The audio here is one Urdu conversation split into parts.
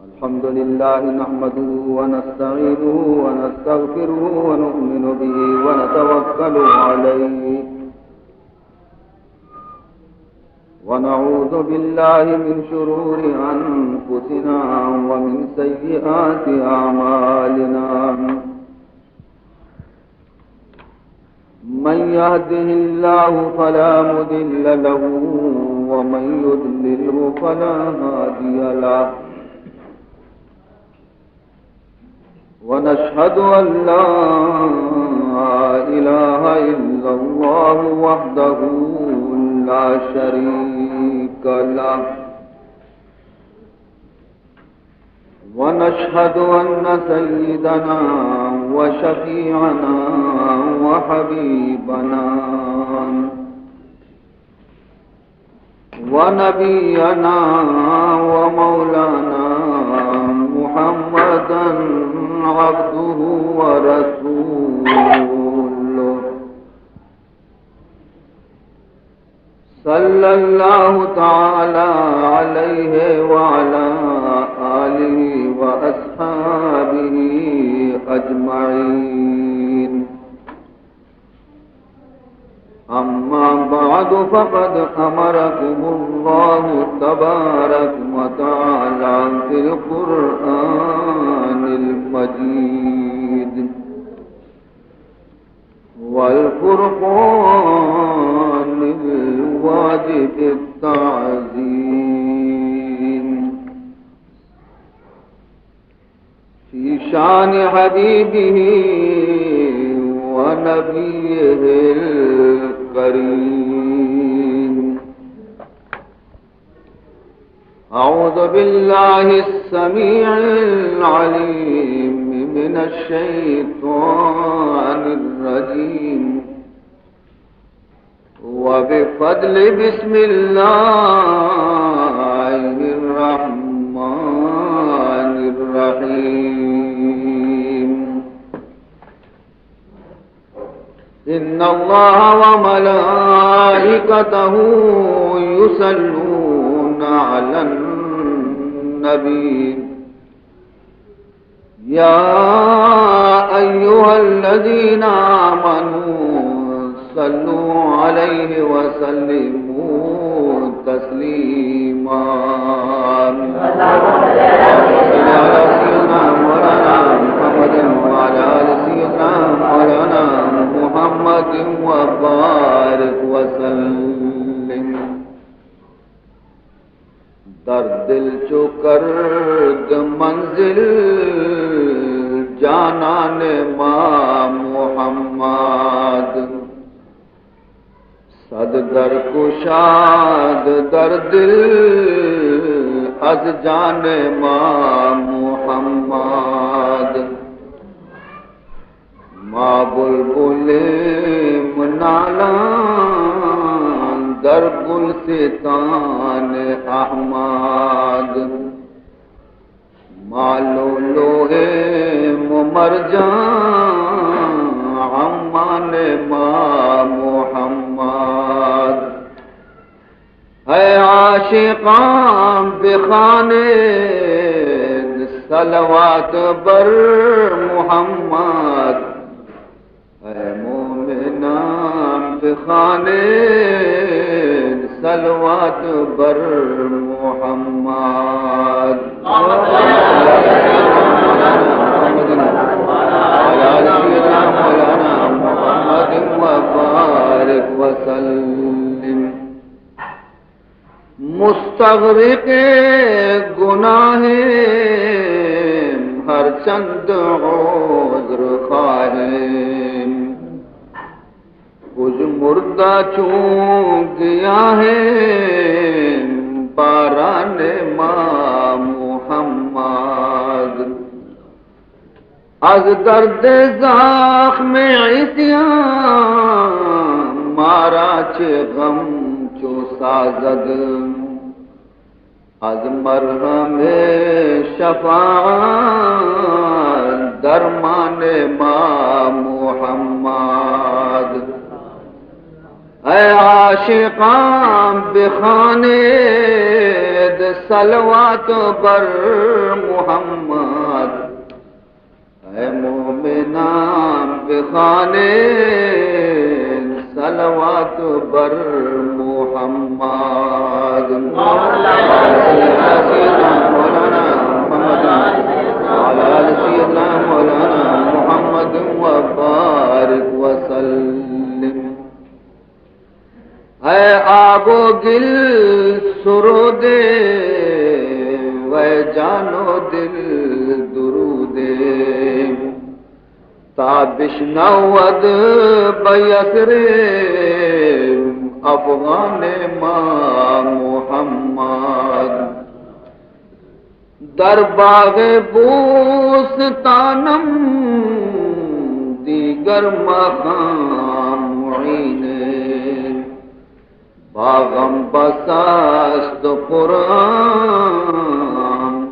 الحمد لله نحمده ونستعينه ونستغفره ونؤمن به ونتوكل عليه ونعوذ بالله من شرور أنفسنا ومن سيئات أعمالنا من يهده الله فلا مضل له ومن يضلله فلا هادي له ونشهد أن لا إله إلا الله وحده لا شريك له ونشهد أن سيدنا وشفيعنا وحبيبنا ونبينا ومولانا محمدا عبده ورسوله صلى الله تعالى عليه وعلى آله وأصحابه أجمعين أما بعد فقد أمركم الله تبارك وتعالى في القرآن المجيد والفرقان الواجب التعظيم في شان حبيبه ونبيه الكريم أعوذ بالله السميع العليم من الشيطان الرجيم وبفضل بسم الله الرحمن الرحيم إن الله وملائكته يصلون على النبي يا أيها الذين آمنوا صلوا عليه وسلموا تسليما محمد وبارك وسلم در دل چو کرد منزل جانان ما محمد صد در کشاد در دل از جان ما محمد ما بلبل منالان در گلستان احمد ما لؤلؤ مرجان عمان ما محمد اے عاشقان بخانے صلوات بر محمد اے مومنان بخانے صلوات بر محمد محمد وبارك وسلم مستغرق گناہ ہر چند عذر خواہم کچھ مردہ چون گیا ہے باران ما محمد از درد زخم عصیان مارا چه غم چو سازد از مرهم شفاعت درمان ما محمد اے عاشقان بخانے صلوات بر محمد اے مومنان بخانے صلوات بر محمد مولانا محمد وعلى آل سيدنا مولانا محمد وبارك وسلم اے آب و گل سرود و جان و دل درود تابش نود بیسر افغان ما محمد در باغ بوستانم دیگر مقام معین باغم بساست قرآن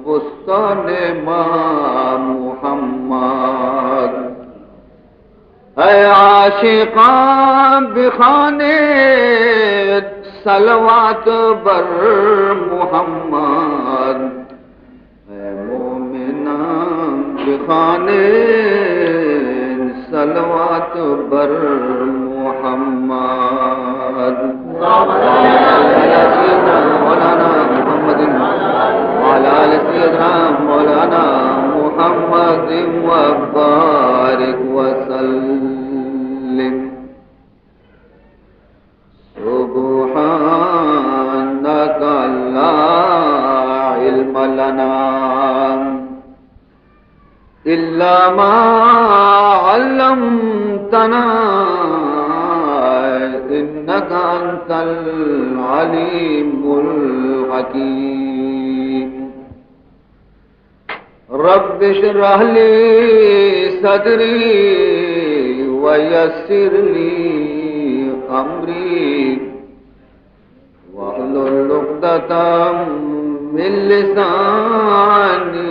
بستان ما محمد اے عاشقان بخانے صلوات بر محمد اے مومنان بخانے صلوات بر محمد مولانا محمد وعلى آل سيدنا مولانا محمد وبارك وسلم سبحانك لا علم لنا إلا ما علمتنا إنك أنت العليم الحكيم رب اشرح لي صدري ويسر لي أمري واحلل عقدة من لساني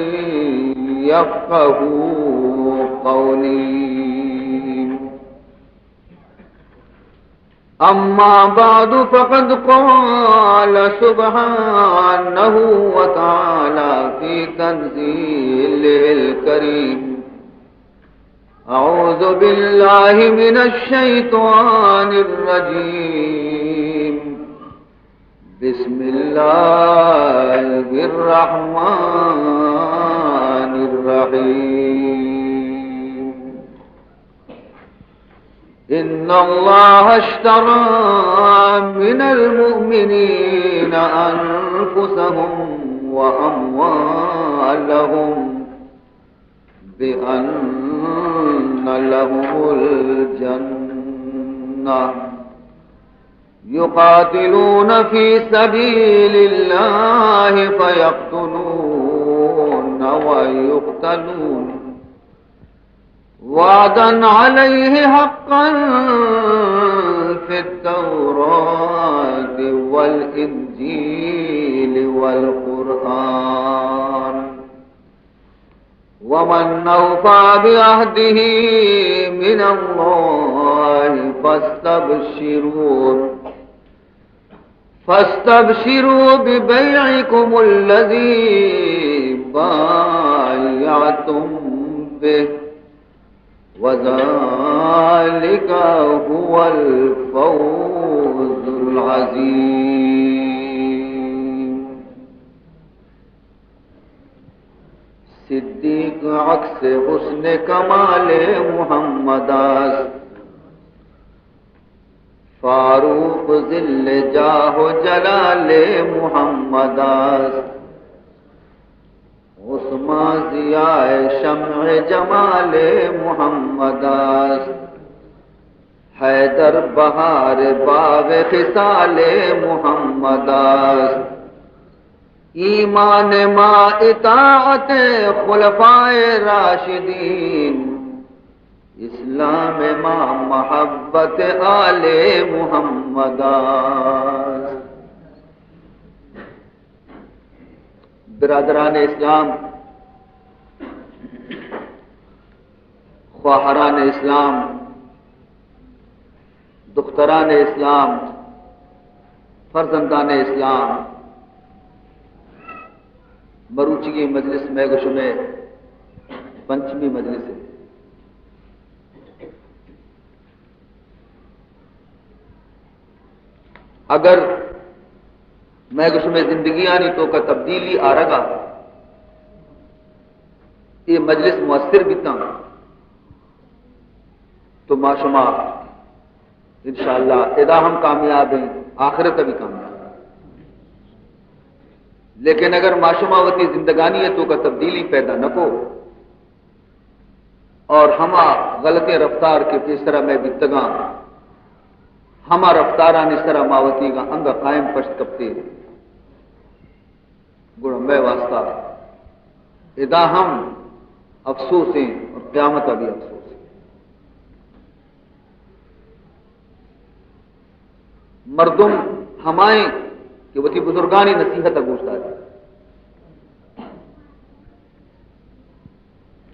يفقهوا قولي أما بعد فقد قال سبحانه وتعالى في تنزيله الكريم أعوذ بالله من الشيطان الرجيم بسم الله الرحمن الرحيم إن الله اشترى من المؤمنين أنفسهم وأموالهم بأن لهم الجنة يقاتلون في سبيل الله فيقتلون ويقتلون وعدا عليه حقا في التوراة والإنجيل والقرآن ومن أوفى بعهده من الله فاستبشروا ببيعكم الذي بايعتم به وذلك هو الفوز العظيم صدیق عکس حسن کمال محمد است فاروق ذل جاہ و جلال محمد است عثمان ضیاء شمع جمال محمد است حیدر بہار باغ خصال محمد است ایمان ما اطاعت خلفائے راشدین اسلام ما محبت آل محمد است برادران اسلام، خواہران اسلام، دختران اسلام، فرزندان اسلام مروچی مجلس میں گشمے پنچمی مجلس ہے۔ اگر میں گشمے زندگی آنی تو کا تبدیلی آ رگا یہ مجلس مؤثر بیتا تو ما شما انشاءاللہ ادا ہم کامیاب ہیں، آخرت بھی کامیاب ہیں۔ لیکن اگر ما شما وتی زندگانی ہے تو کا تبدیلی پیدا نہ کو اور ہما غلط رفتار کے تیسرا میں بیتگاں ہما رفتاران اس طرح ماوتی کا انگ قائم پشت کپتے گڑ میں واسطہ ادا ہم افسوس ہیں اور قیامت ابھی افسوس ہے۔ مردم ہمائیں کہ وہ تھی بزرگانی نصیحت اگوشتا ہے،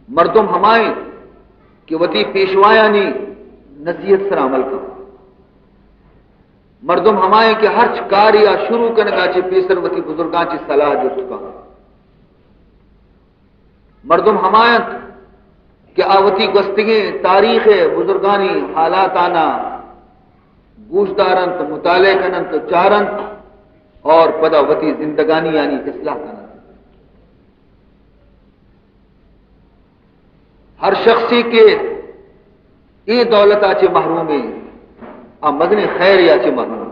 مردم ہمائیں کہ وہ تھی پیشوایانی نصیحت سر عمل کا، مردم ہمائیں کہ ہر کاریا شروع کرنے کا چی پیسر وتی بزرگان چی صلاح جست کا، مردم ہمائیں کہ آوتی گستگیں تاریخ بزرگانی حالات آنا گوشدارنت مطالعہ کننت چارنت اور پدا وتی زندگانی یعنی اصلاح کننت۔ ہر شخصی کے یہ دولت آچے محروم ہے، مدن خیر یا چے محروم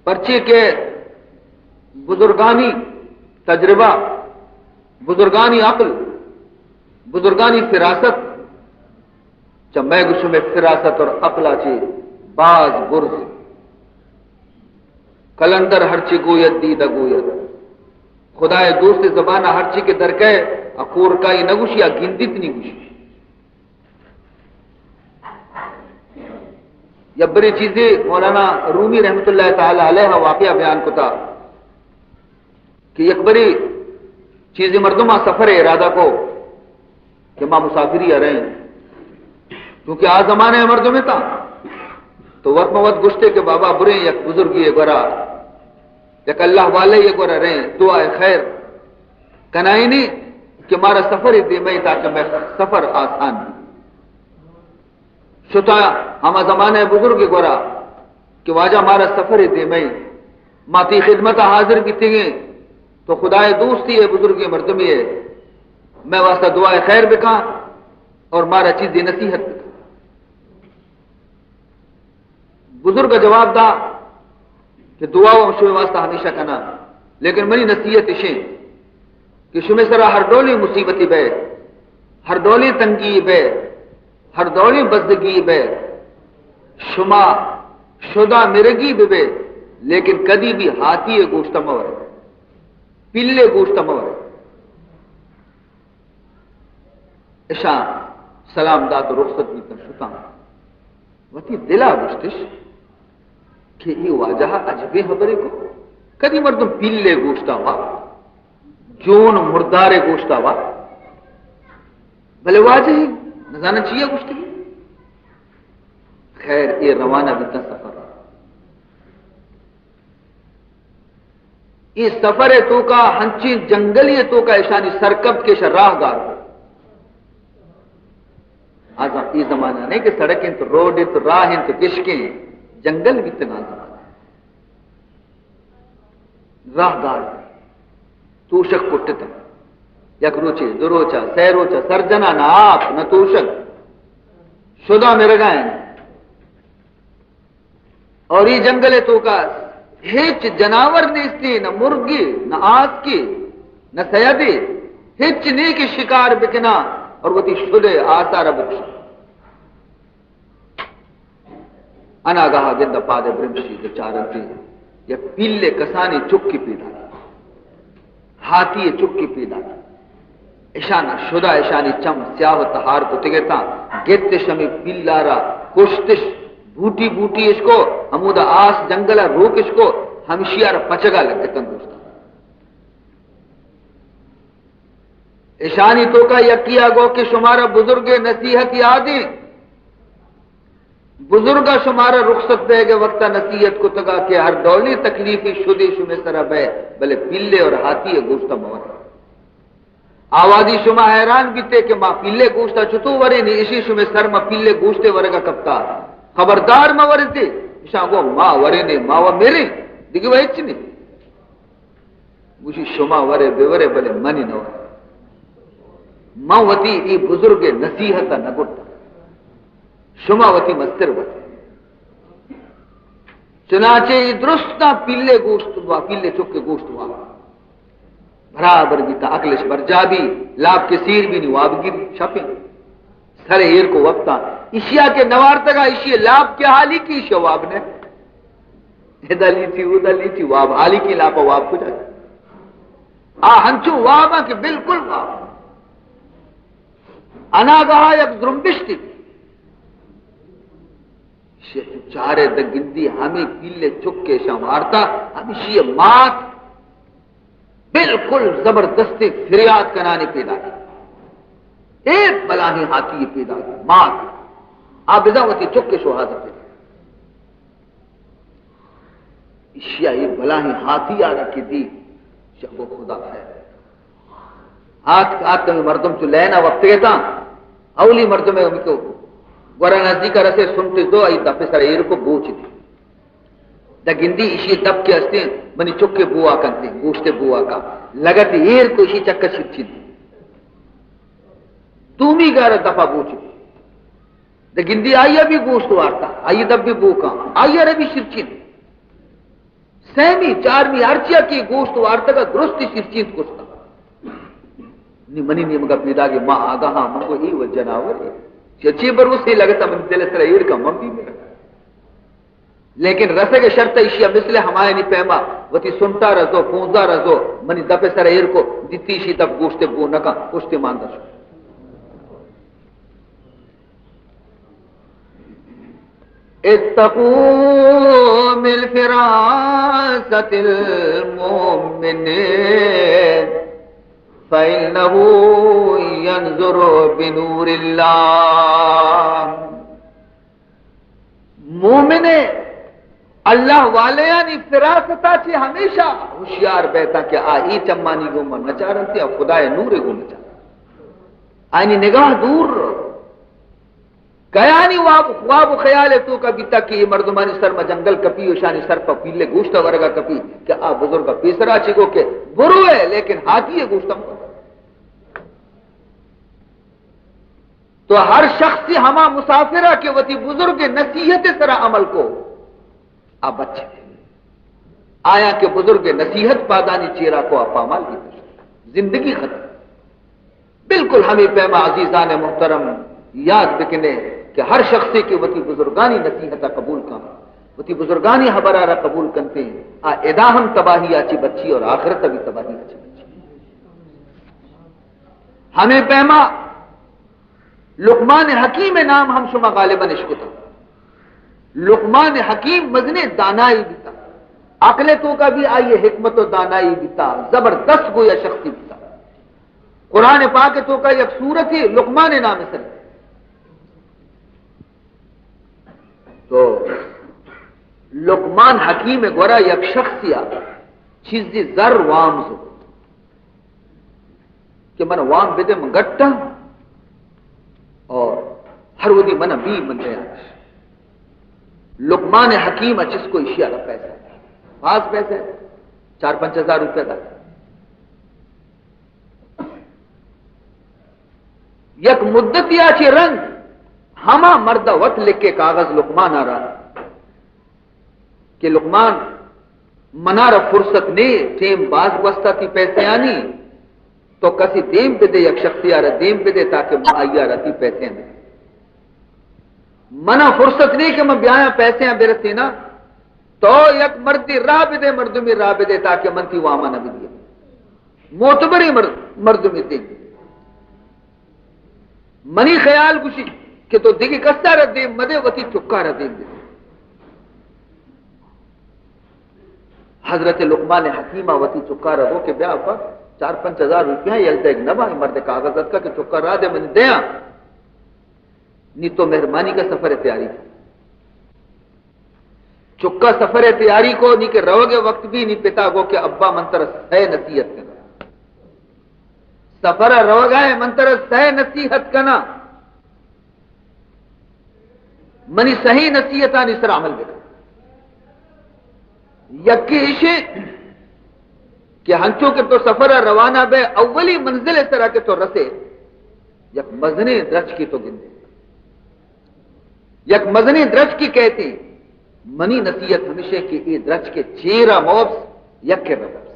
پرچے کے بزرگانی تجربہ، بزرگانی عقل، بزرگانی فراست میں گشم فراست اور عقل آچے باز برز کلندر ہرچی گویت دید گویت خدای دوست زبانہ ہرچی کے درکے اکور کا یہ نگوش یا گندت نہیں گوش یا بڑی چیزیں مولانا رومی رحمت اللہ تعالی علیہ واقعہ بیان کو تھا کہ ایک بڑی چیزیں مردمہ سفر ارادہ کو کہ ماں مسافری آ رہے ہیں کیونکہ آج زمانے مردوں میں تھا تو وقت موت گشتے کے بابا برے یک بزرگی یہ گورا یک اللہ والے یہ گورا رہے دعا خیر کنائی نہیں کہ مارا سفر ہی دے میں تاکہ میں سفر آسان ہوں شتا ہما زمانے بزرگ گورا کہ واجہ مارا سفر دے میں ماتی خدمت حاضر کی تھیں تو خدای دوستی ہے بزرگ مردمی ہے میں واسطہ دعائے خیر بکا اور مارا چیز نصیحت بکا۔ بزرگ جواب دا کہ دعا و شمی واسطہ ہمیشہ کنا لیکن منی نصیحت اشیں کہ شمی سرا ہر ڈولی مصیبتی بے ہر ڈولی تنگی بے ہر دوڑی بزدگی بے شما شدہ مرگی بے لیکن کدی بھی ہاتھی گوشت مور پلے گوشت مور اشان سلام دات رخصت بھی کر شتا وتی دلا گشتش کہ یہ واجہ عجبی خبرے کو کدی مردم پلے گوشتا وا جون مردار گوشتا وا بھلے واجہ ہی نظانہ چاہیے گوشت کی خیر یہ روانہ بیتا سفر یہ سفر تو کا ہنچی جنگلی تو کا اشانی سرکب کے شراہ گار آج یہ زمانہ نہیں کہ سڑکیں تو روڈیں تو راہیں تو کشکیں جنگل بھی تنا زمانہ راہ گار توشک پٹتا یک روچے دو روچا سی روچا سرجنا نہ آپ نہ توشک شدہ میں رگائیں اور یہ جنگل تو کا ہچ جناور نیستی نہ مرغی نہ آس کی نہ سیدی ہچ نہیں کہ شکار بکنا اور وہ تی شدے آسار بکش انا گاہا گند پادے برمشی دے چارنتی یا پیلے کسانی چکی پیدا ہاتھی چکی پیدا اشانہ شدہ اشانی چم سیاہ تہار کو تگتا گیت شمی پیلارا کشتش بوٹی بوٹی اس کو ہمودہ آس جنگلہ روک اس کو ہمشیار پچگا لگتے تندوستا اشانی تو کا یقیہ گو کہ شمارا بزرگ نصیحت یادی بزرگا شمارا رخصت بے گے وقتا نصیحت کو تگا کہ ہر ڈولی تکلیفی شدی شمے سرا بے بلے پلے اور ہاتھی ہے گوشتا موت آوازی شما حیران بیتے کہ ماں پلے گوشتا چتو ورے نہیں اسی شمے سر ماں پلے گوشتے ورگا کپتا خبردار ماں ورے تھے شاہ کو ماں ورے نہیں ماں وہ میرے دیکھیں وہ اچھ نہیں مجھے شما ورے بے ورے بلے منی نہ ورے ماں وتی ای بزرگ نصیحت نہ گٹا شما وتی مستر وتی چنانچہ یہ درست نہ پلے گوشت ہوا پلے چکے گوشت ہوا برابر بھی تا اکلش بر جا بھی لاب کے سیر بھی نہیں واب گیر شاپیں سر ایر کو وقتا اشیاء کے نوار تکا اشیاء لاب کے حالی کی اشیاء واب نے ادھا لی تھی واب حالی کی لاپا واب کو جاتا ہنچو وابا کہ بالکل واب انا گاہ یک درمبش تھی چارے دگندی ہمیں پیلے چکے شمارتا ہمیں شیئے مات بالکل زبردستی فریاد کنانے پیدا کی ایک بلاہی ہاتھی پیدا کی مات آپ ازاوتی چکے شو حاضر پیدا اشیاء یہ بلاہی ہاتھی آ رکھی دی شب و خدا ہے آج میں مردم چو لینا وقت گئتا اولی مردم ہے ہمیں کو گورا نزدی کا رسے سنتے دو آئی دفع سر ایر کو بوچ دی دا گندی اسی دب کے ہستے منی چکے بوا کنتے گوشتے بوا کا لگتے ایر کو اسی چکا چھرچی دی تومی گارا دفع بوچ دی دا گندی آئیا بھی گوشت وارتا آئی دب بھی بو کا آئیا رہ بھی چھرچی دی سیمی چارمی ہرچیا کی گوشت وارتا کا درستی چھرچی دی کچھتا منی نہیں مگا پیدا کہ ماں آگا ہاں من کو ہی وہ جناور ہے چچی پر اس سے لگتا من دل سر ایر کا من بھی میرا لیکن رسے کے شرط اشیاء مثل ہمائے نہیں پیما وتی سنتا رزو پونزا رزو منی دفع سر ایر کو دیتی شی دب گوشتے بو نکا کشتے ماندہ شو اتقوا من فراست المؤمنین فَإِنَّهُ يَنْظُرُ بِنُورِ اللَّهِ مومن اللہ والے یعنی فراستہ چی ہمیشہ ہوشیار بیتا کہ آئی چمانی گو من نچا رہتی اور خدا نور گو نچا آئینی نگاہ دور کیا نہیں خواب خیال ہے تو کبھی تک یہ مردمانی سر میں جنگل کپی وشانی سر پر پیلے گوشتا ورگا کپی کہ آ بزرگ کا پیسرا چکو کہ برو ہے لیکن ہاتھی ہے گوشتا مکو تو ہر شخص سے ہما مسافرہ کے وتی بزرگ نصیحت سرا عمل کو آپ بچے آیا کہ بزرگ نصیحت پادانی چیرا کو آپ پامال کی زندگی ختم بالکل ہمیں پیما عزیزان محترم یاد بکنے کہ ہر شخص کے وتی بزرگانی نصیحت قبول کا وتی بزرگانی حبرارہ قبول کرتے ہیں ادا ہم تباہی آچی بچی اور آخرت بھی تباہی آچی بچی ہمیں پیما لقمان حکیم نام ہم شما غالباً عشق تھا لقمان حکیم مزنے دانائی بیتا عقل تو کا بھی آئیے حکمت و دانائی بیتا زبردست گویا شخصی بیتا قرآن پاک تو کا یک سورت ہی لقمان نام سر تو لقمان حکیم گورا یک شخصی آگا چیزی ذر وام زو کہ من وام بدے من گٹا اور ہر ودی من بھی من رہا لقمان حکیم جس کو اشیاء کا پیسہ خاص پیسے 4-5 ہزار روپے کا یک مدت یا چی رنگ ہما مردہ وقت لکھ کے کاغذ لقمان آ رہا کہ لقمان منار فرصت نے ٹیم باز وسطہ کی پیسے آنی تو کسی دیم پہ دے یک شخصی آ رہا دیم پہ دے تاکہ آئی آ رہتی پیسے آنے منع فرصت نہیں کہ میں بیایا پیسے آ برسی نا تو یک مردی راہ پہ دے مردمی راہ پہ دے تاکہ من کی واما نہ بھی دیا معتبری مردمی دے منی خیال کشی کہ تو دیگی کستا رہ دے مدے وتی چکا رہ دے حضرت لقمان حکیمہ وتی چکا رہ دو کہ بیا پر 4-5 ہزار روپیہ یلتا ایک نبا مرد کاغذت کا کہ چکا رہ دے من دیا نہیں تو مہربانی کا سفر تیاری تھی چکا سفر تیاری کو نہیں کہ رو گے وقت بھی نہیں پتا گو کہ ابا منتر ہے نصیحت کنا سفر رو گئے منتر ہے نصیحت کنا منی صحیح نصیحتاں نسر عمل بکا یکی اشے کہ ہنچوں کے تو سفر روانہ بے اولی منزل اس طرح کے تو رسے یک مزنی درج کی تو گندے یک مزنی درج کی کہتی منی نصیحت ہمیشہ کی ای درج کے چیرہ موبس یک کے ربس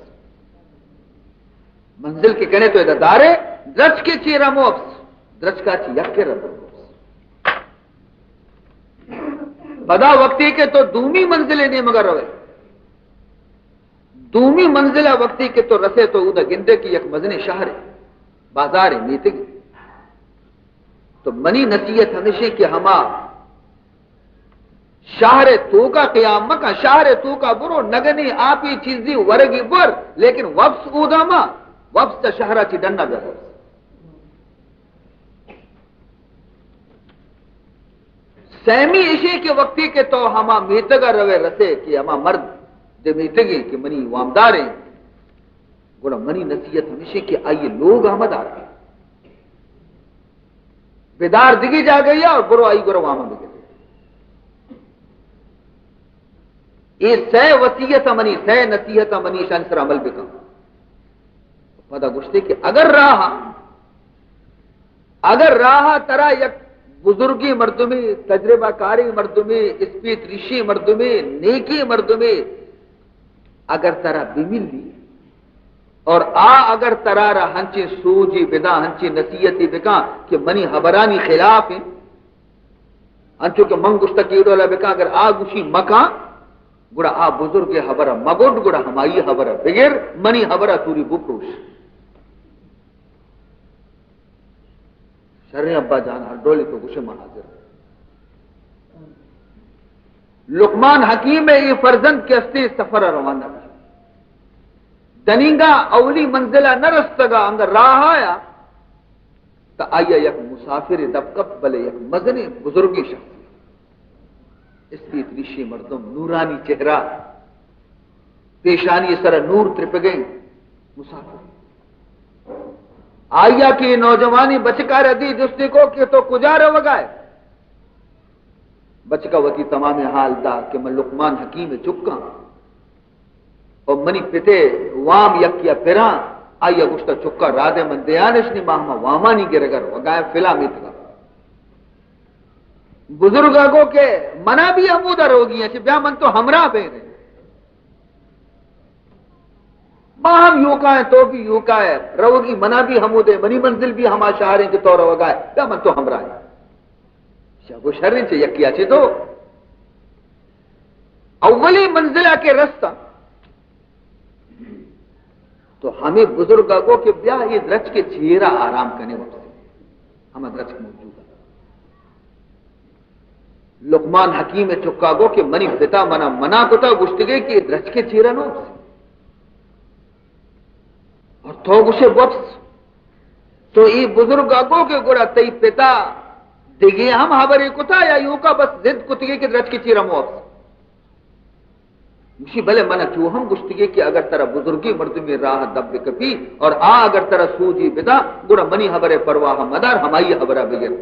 منزل کے کہنے تو ادارے درج کے چیرہ موبس درج کا چی یک کے ربس بدا وقتی کے تو دومی منزلیں نہیں مگر روے دومی منزلہ وقتی کے تو رسے تو ادھا گندے کی یک مزنی شہر بازار میتگی تو منی نصیحت ہمیشہ کہ ہما شہر تو کا قیام مکہ شہر تو کا برو نگنی آپی چیزی ورگی بر لیکن وفس اودا ما وفس تا شہرہ چی ڈننا بے سیمی اشے کے وقتی کے تو ہما میتگا روے رسے کہ ہما مرد دے میتگی کہ منی وامداریں گوڑا منی نصیحت ہمیشہ کہ آئیے لوگ آمد آ رہے بیدار دگی جا گئی اور برو آئی گوڑا وامد بگے یہ سہ وسیعت منی سہ نصیحت منی شان سر عمل بکا پتہ گشتے کہ اگر راہا ترا یک بزرگی مردمی تجربہ کاری مردمی اسپیت ریشی مردمی نیکی مردمی اگر ترا بمل لی اور اگر ترا را ہنچی سوجی بدا ہنچی نصیحتی بکا کہ منی حبرانی خلاف ہیں ہنچو کہ من گشتہ کی ڈولا بکا اگر گوشی مکا گڑا بزرگ حبرہ مگوڈ گڑا ہمائی حبرہ بغیر منی حبرہ توری بکروش شرع ابا جان ہر ڈولی تو گوشے حاضر لقمان حکیم یہ فرزند کے استے سفر روانہ دنینگا اولی منزلہ نہ رستگا انگر راہ آیا تا آیا یک مسافر دبکب بلے یک مزنی بزرگی شخص اس کی تریشی مردم نورانی چہرہ پیشانی سر نور ترپ گئی مسافر آیا کی نوجوانی بچکار دی جستے کو کہ تو کجا رو گائے بچکا وتی تمام حال دا کہ میں لقمان حکیم چکا اور منی پتے وام یکیا پھران آیا گشتا چکا رادے من دیانشنی ماہما وامانی گرگر وگائے فلا میتگا بزرگا کو کہ منا بھی ہمودہ روگی ہیں بیا من تو ہمراہ پہ رہے ہم یوں کا ہے تو بھی یوں کا ہے روگی منا بھی ہمودے منی منزل بھی ہما شہریں کے طور وگائے بیا من تو ہمراہ ہے شاگو شرن سے یکیا چھے تو اولی منزلہ کے رستہ تو ہمیں بزرگا کو کہ بیا یہ درج کے چہرہ آرام کرنے وقت ہمیں درج موجود ہے لقمان حکیم چکا گو کہ منی پتا منا کتا گشتگے کہ درج کے چہرہ نو اور تو گشے وپس تو یہ بزرگا کو کہ گوڑا تی پتا دیگے ہم حبری کتا یا یوں کا بس زد کتگے کہ درج کے چہرہ مو وپس مشی بلے منع کیوں ہم گشتگی کہ اگر ترا بزرگی مرد میں راہ دب کپی اور اگر ترا سوجی بدا گڑا منی حبرے پرواہ مدار ہمائی حبرہ بگر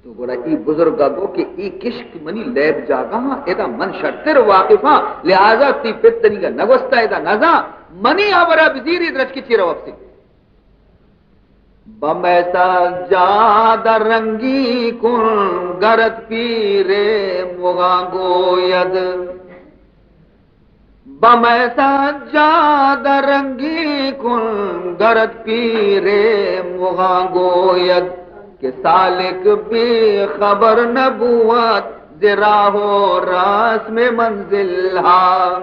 تو گڑا ای بزرگا گو کہ ای کشک منی لیب جاگا ایدہ من شرطر واقفا لہذا تی پتنی کا نگوستا ایدہ نزا منی حبرہ بزیری درج کی چیرہ وقتی بمیسا جاد رنگی کن گرد پیرے مغاں گوید بمیسا جاد رنگی کن گرد پیرے مغاں گوید کہ سالک بے خبر نبوت ذراہ و راس میں منزل ہا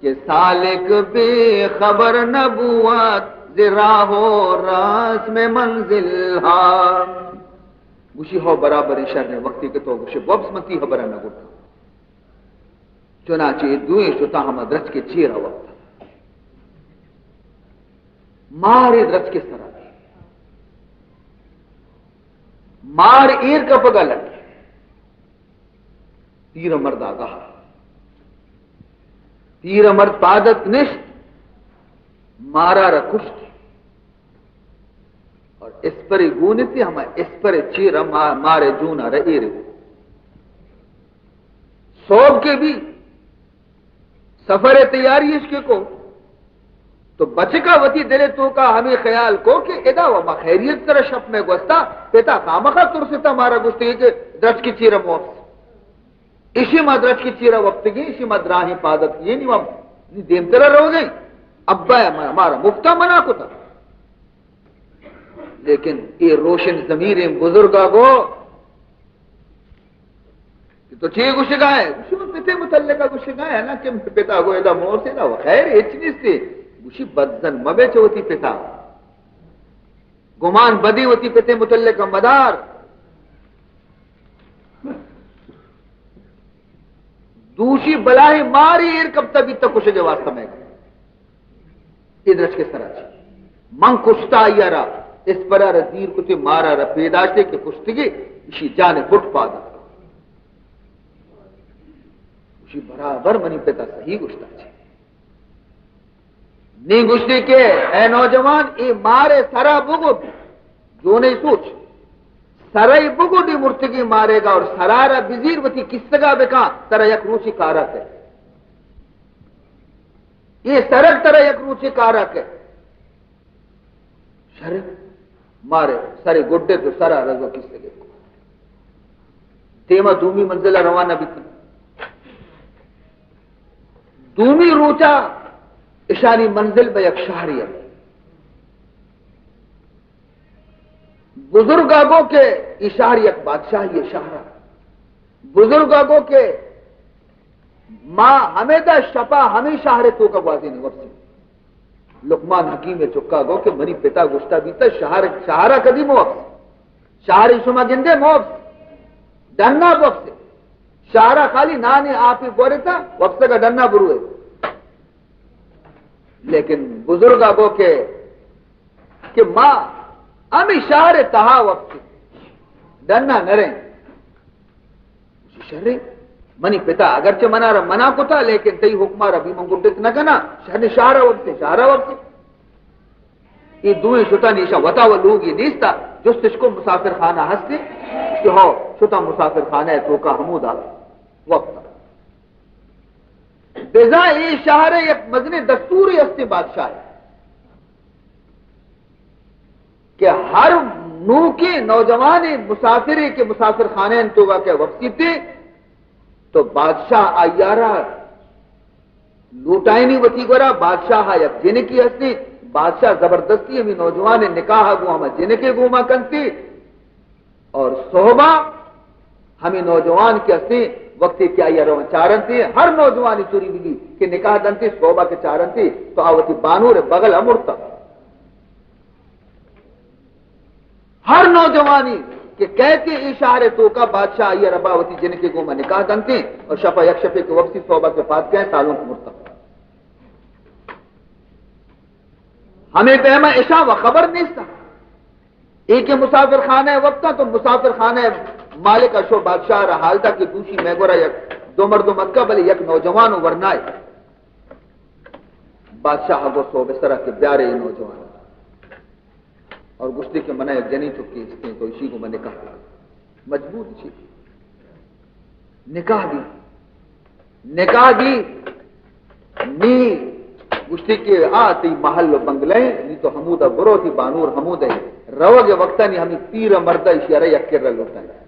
کہ سالک بے خبر نبوت ذراہ و راس میں منزل ہاں گوشی ہو برابر شر وقتی کے تو گوشی بوبس متی خبر نہ گٹا چنانچہ دوئیں شتا ہم درج کے چیرہ وقت مارے درج کے سرا مار ایر کا پگا لگے پیر مرد آگاہ پیر مرد پادت نشت مارا رکشت اور اس پر گونتی ہم اس پر چیر مارے جونا رہی رہے صوب کے بھی سفر تیاری عشق کو تو بچکا وتی دلے تو کا ہمیں خیال کو کہ ادا و خیریت طرح شپ میں گوستا پیتا کامخا ترستا مارا گشتی کہ درج کی چیرہ موقت اسی ماں درج کی چیرہ وقت گئی اسی ماں دراہی پادت یہ نہیں وہاں دیم طرح رہو گئی ابا ہمارا مفتا منا کو تھا لیکن یہ روشن ضمیر بزرگا کو تو چھ گشگا ہے گشی میں پتے متعلقہ گشگا ہے نا کہ پتا گو ادا مور سے نا خیر اچنی سے گشی بدزن مبے چوتی پتا گمان بدی ہوتی پتے متعلقہ مدار دوشی بلاہی ماری ایر کب تبھی تک کچھ جو واسطہ میں ادرش کے سرا چی من کشتا یارا اس پر رزیر کتے مارا را پیداشتے کے کشتگی اسی جانے بٹ پادا اسی برابر منی پیتا صحیح گشتا چی نہیں گشتے کے اے نوجوان اے مارے سرا بگو جو نہیں سوچ سرائی بگو دی مرتگی مارے گا اور سرارا بزیر وتی کسگا بکا ترہ یک روچی کارک ہے یہ سرک ترہ یک روچی کارک ہے شرک مارے سرے گڈے تو سرا رزو کسگے کو تیمہ دومی منزلہ روانہ بھی تھی دومی روچا اشانی منزل بے یک شہری ہے بزرگاگوں کے اشاری ایک بادشاہ یہ شہرہ بزرگاگوں کے ماں ہمیدہ شپا ہمیں شہرے تو کا واضح نہیں وقت لقمان حکیم چکا گو کہ منی پتا گشتہ بیتا شہرہ قدیم وقت شہری شما گندے موقت ڈننا وقت سے شہرہ خالی نانے آپ ہی بورے تھا وقت کا ڈننا بروے لیکن بزرگاگوں کے کہ ماں امی شہر تہا وقت ڈرنا نہ رہیں شہر منی پتا اگرچہ منا کو تھا لیکن تی حکمہ ربی منگوٹت نہ کنا شہر وقت یہ دوئے شتا نیشا وطا و لوگی نیستا جستش کو مسافر خانہ ہستے کہ ہو شتا مسافر خانہ ہے تو کا حمودہ وقت بیزا یہ شہر ایک مزن دستوری ہستے بادشاہ ہے کہ ہر نو کے نوجوان مسافر کے مسافر خانے انتوگا کے وقتی تھے تو بادشاہ آیارہ لوٹائنی وطی گورا بادشاہ یک جن کی ہستی بادشاہ زبردستی ہمیں نوجوان نکاح گو ہمیں جن کے گوما کنتی اور صحبہ ہمیں نوجوان کی ہستی وقتی کیا یہ روان چارن تھی ہر نوجوانی چوری بگی کہ نکاح دنتی صحبہ کے چارن تھی تو آوتی بانور بغل امرتا ہر نوجوانی کہ کہتے اشارے تو کا بادشاہ یہ رباوتی جن کے گوما نکاح دنتے اور شفا یک شفے کے وقتی صحبہ کے پاس گئے سالوں کو مرتا ہمیں پہما عشاء و خبر نہیں تھا ایک مسافر خانہ وقت تھا تو مسافر خانہ مالک اشو بادشاہ رہا حال تھا کہ دوسری میں گورا یک دو مرد و مکہ بلے یک نوجوان ورنائے بادشاہ کو سو بسرہ کے پیارے نوجوان اور گشتے کے منع ایک جنی چکی اس نے تو اسی کو میں نکاح مجبور اسی نکاح دی نی گشتے کے آتی محل و بنگلے نی تو حمودہ برو تھی بانور حمودہ روگ وقتا نہیں ہمیں پیر مردہ اشیارہ یکر رہ لوٹا ہے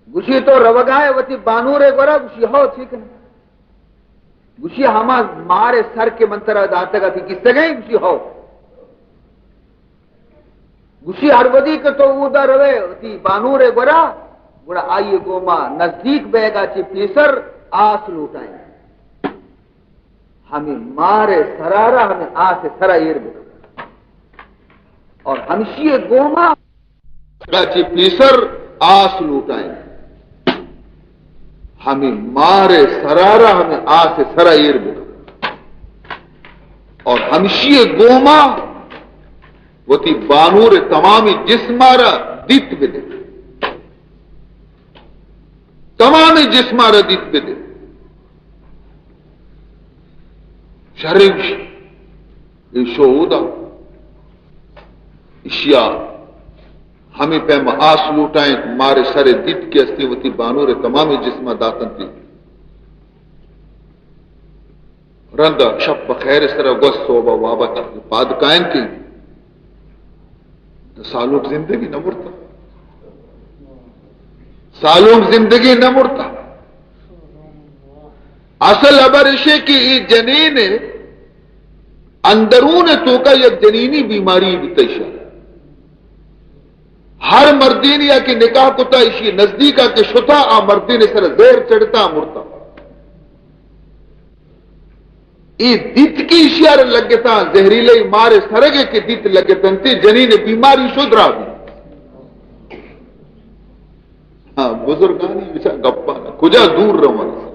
گشی تو روگائے وتی بانور گورا گشی ہو ٹھیک ہے گشی ہما مارے سر کے منترہ داتا گا تھی کس سے گئی گشی ہو گشی ہر ودی کے تو اودا روے تی بانور گورا گورا آئیے گوما نزدیک بے گا چی پیسر آس لوٹائیں ہمیں مارے سرارا ہمیں آس سرائیر بکا اور ہمشی گوما چی پیسر آس لوٹائیں ہمیں مارے سرارا ہمیں آس سرائیر بکا اور ہمشی گوما وہ تی بانور تمامی جسمارا دیت بدے تمام جسمہ ردیت بده شرمش شہودا اشیا ہمیں پیم آس لوٹائیں مارے سرے دت کے استی وتی بانور تمام جسمہ داتن تھی رند شب بخیر سر گس صوبہ وابا تک پاد قائم کی سالوں زندگی نہ مرتا سالوں زندگی نہ مرتا اصل ابر اشے کی جنین اندرون تو کا یک جنینی بیماری بتیشا ہر مردین یا کہ نکاح کتا اسی نزدیک آ کے شتا آ مردین سر زیر چڑھتا مرتا ای دت کی اشیار لگتا زہریلے مارے سرگے کے دت لگتن تے جنین بیماری شدرا بھی ہاں بزرگانی بچا گپا کجا دور روانا